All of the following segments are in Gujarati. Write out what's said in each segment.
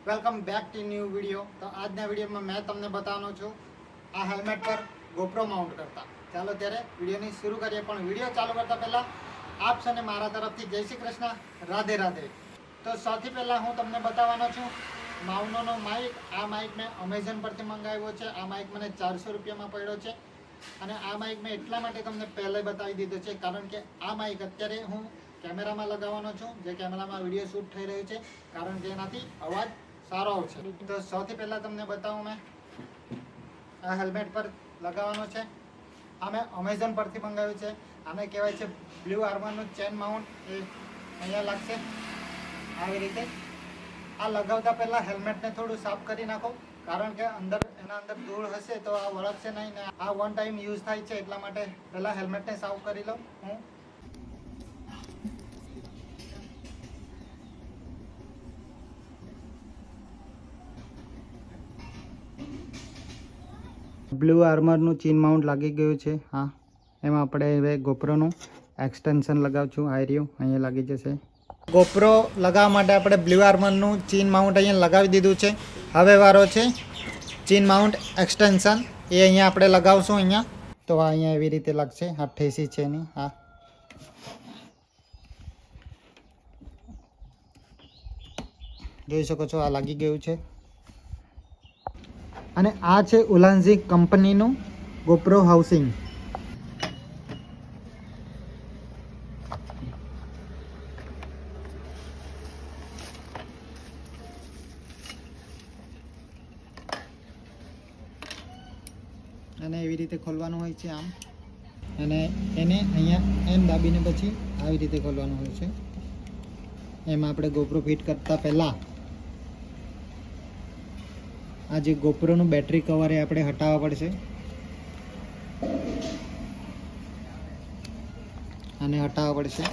Welcome back to new video. તો આજના વિડીયોમાં મેં તમને બતાવવાનો છું આ હેલ્મેટ પર GoPro માઉન્ટ કરતા। ચાલો ત્યારે વિડીયોની શરૂ કરીએ, પણ વિડીયો ચાલુ કરતા પહેલાં આપ સને મારા તરફથી જય શ્રી કૃષ્ણ, રાધે રાધે। તો સૌથી પહેલાં હું તમને બતાવવાનો છું માઉનોનો માઇક। આ માઇક મેં અમેઝોન પરથી મંગાવ્યો છે। આ માઇક મને 400 રૂપિયામાં પડ્યો છે અને આ માઇક મેં એટલા માટે તમને પહેલે બતાવી દીધો છે કારણ કે આ માઇક અત્યારે હું કેમેરામાં લગાવવાનો છું, જે કેમેરામાં વિડીયો શૂટ થઈ રહ્યો છે, કારણ કે એનાથી અવાજ સારો આવશે। તો સૌથી પહેલાં તમને બતાવું, મેં આ હેલ્મેટ પર લગાવવાનો છે। આ મેં અમેઝોન પરથી મંગાવ્યું છે। આને કહેવાય છે બ્લુ આર્મરનું ચેન માઉન્ટ। એ અહીંયા લાગશે આવી રીતે। આ લગાવતા પહેલાં હેલ્મેટને થોડું સાફ કરી નાખો, કારણ કે એના અંદર ધૂળ હશે તો આ વળગશે નહીં ને આ વન ટાઈમ યુઝ થાય છે, એટલા માટે પહેલાં હેલ્મેટને સાફ કરી લઉં હું। બ્લુ આર્મરનું ચેન માઉન્ટ લાગી ગયું છે। હા, એમાં આપણે હવે GoProનું એક્સટેન્શન લગાવશું। આ રહ્યું અહીંયા લાગી જશે। GoPro લગાવવા માટે આપણે બ્લુ આર્મરનું ચેન માઉન્ટ અહીંયા લગાવી દીધું છે। હવે વારો છે ચેન માઉન્ટ એક્સટેન્શન। એ અહીંયા આપણે લગાવશું અહીંયા। તો આ અહીંયા એવી રીતે લાગશે। આ ઠેસી છે એની। હા, જોઈ શકો છો, આ લાગી ગયું છે। અને આ છે ઉલાન્ઝી કંપનીનું GoPro હાઉસિંગ। અને એવી રીતે ખોલવાનું હોય છે આમ, અને એને અહીંયા એમ દાબીને પછી આવી રીતે ખોલવાનું હોય છે। એમાં આપણે GoPro ફિટ કરતાં પહેલાં આ જે GoProનું બેટરી કવર એ આપણે હટાવવા પડશે। આને હટાવવા પડશે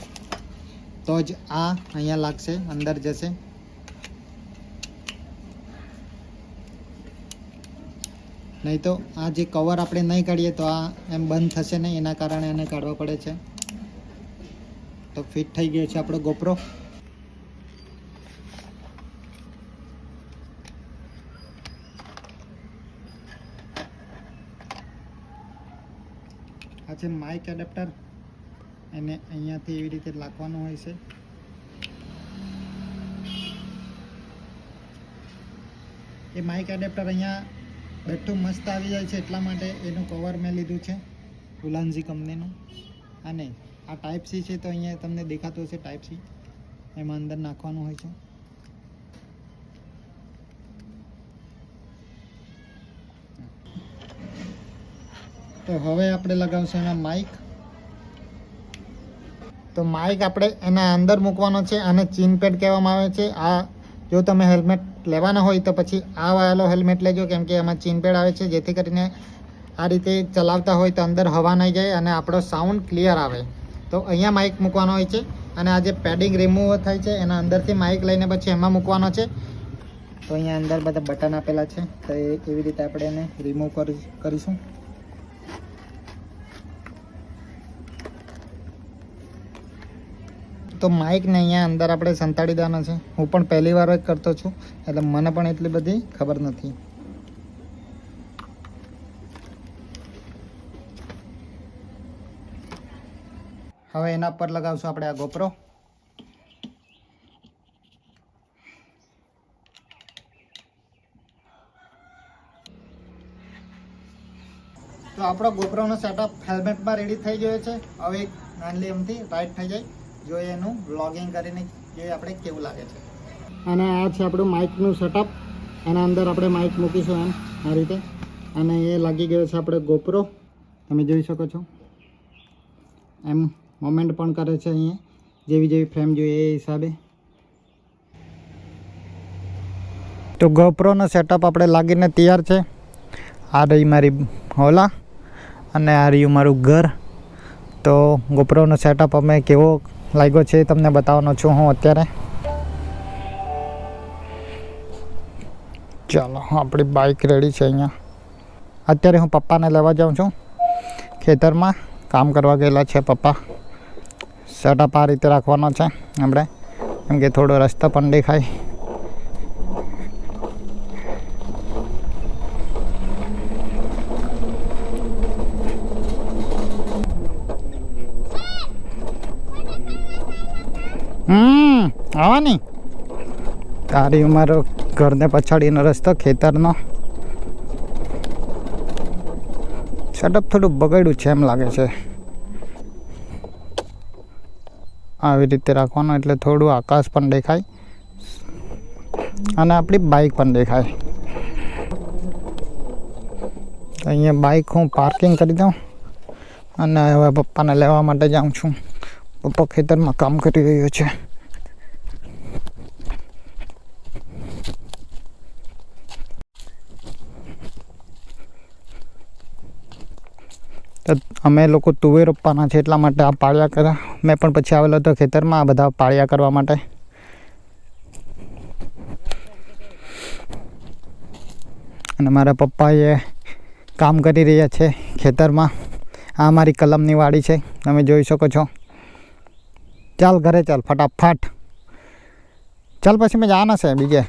તો જ આ અહીંયા લાગશે, અંદર જશે। નહીં તો આ જે કવર આપણે નહીં કાઢીએ તો આ એમ બંધ થશે નહીં, એના કારણે એને કાઢવા પડે છે। તો ફિટ થઈ ગયો છે આપણો GoPro। આ છે માઇક એડેપ્ટર। એને અહીંયાથી એવી રીતે લાગવાનું હોય છે। એ માઇક એડેપ્ટર અહીંયા બેઠું મસ્ત આવી જાય છે, એટલા માટે એનું કવર મેં લીધું છે ઉલાન્ઝી કંપનીનું। અને આ ટાઈપ સી છે, તો અહીંયા તમને દેખાતું હશે ટાઈપ સી, એમાં અંદર નાખવાનું હોય છે। તો હવે આપણે લગાવશું એમાં માઇક। તો માઇક આપણે એના અંદર મૂકવાનો છે। આને ચીન પેડ કહેવામાં આવે છે। આ જો તમે હેલ્મેટ લેવાના હોય તો પછી આ વાળો હેલ્મેટ લેજો, કેમ કે એમાં ચીન પેડ આવે છે, જેથી કરીને આ રીતે ચલાવતા હોય તો અંદર હવા નહીં જાય અને આપણો સાઉન્ડ ક્લિયર આવે। તો અહીંયા માઇક મૂકવાનો હોય છે, અને આ જે પેડિંગ રિમૂવ થાય છે એના અંદરથી માઇક લઈને પછી એમાં મૂકવાનો છે। તો અહીંયા અંદર બધા બટન આપેલા છે, તો એવી રીતે આપણે એને રિમૂવ કરીશું। તો માઇકને અહીંયા અંદર આપણે સંતાડી દેવાનો છે। હું પણ પહેલી વાર જ કરતો છું, એટલે મને પણ એટલી બધી ખબર નથી। હવે એના પર લગાવશું આપણે આ GoPro। તો આપણો GoProનો સેટઅપ હેલ્મેટમાં રેડી થઈ ગયો છે। હવે નાનલી એમથી રાઈટ થઈ જાય, જોઈએ એનું વ્લોગિંગ કરીને જોઈએ આપણે કેવું લાગે છે। અને આ છે આપણું માઇકનું સેટઅપ। એના અંદર આપણે માઇક મૂકીશું એમ આ રીતે, અને એ લાગી ગયો છે આપણે GoPro, તમે જોઈ શકો છો। એમ મોમેન્ટ પણ કરે છે અહીંયા, જેવી જેવી ફ્રેમ જોઈએ એ હિસાબે। તો GoProનો સેટઅપ આપણે લાગીને તૈયાર છે। આ રહી મારી હોલા અને આ રહ્યું મારું ઘર। તો GoProનો સેટઅપ અમે કેવો લાગ્યો છે તમને બતાવવાનો છું હું અત્યારે। ચાલો, આપણી બાઇક રેડી છે અહીંયા। અત્યારે હું પપ્પાને લેવા જાઉં છું ખેતરમાં, કામ કરવા ગયેલા છે પપ્પા। સેટઅપ આ રીતે રાખવાનો છે આપણે, કેમ કે થોડો રસ્તો પણ દેખાય। આવવાની તારી અમારો ઘરને પછાડીનો રસ્તો ખેતરનો સેટઅપ થોડું બગડ્યું છે એમ લાગે છે. આવી રીતે રાખવાનું એટલે થોડું આકાશ પણ દેખાય અને આપણી બાઇક પણ દેખાય. અહીંયા બાઇક હું પાર્કિંગ કરી દઉં અને હવે પપ્પાને લેવા માટે જાઉં છું. પપ્પા ખેતરમાં કામ કરી રહ્યો છે. અમે લોકો તુવેર રોપવાના છે એટલા માટે આ પાળિયા કર્યા. મેં પણ પછી આવેલો હતો ખેતરમાં આ બધા પાળિયા કરવા માટે. અને મારા પપ્પાએ કામ કરી રહ્યા છે ખેતરમાં. આ મારી કલમની વાડી છે, તમે જોઈ શકો છો. ચાલ ઘરે ચાલ ફટાફટ. ચાલ પછી મેં જવાના છે બીજે.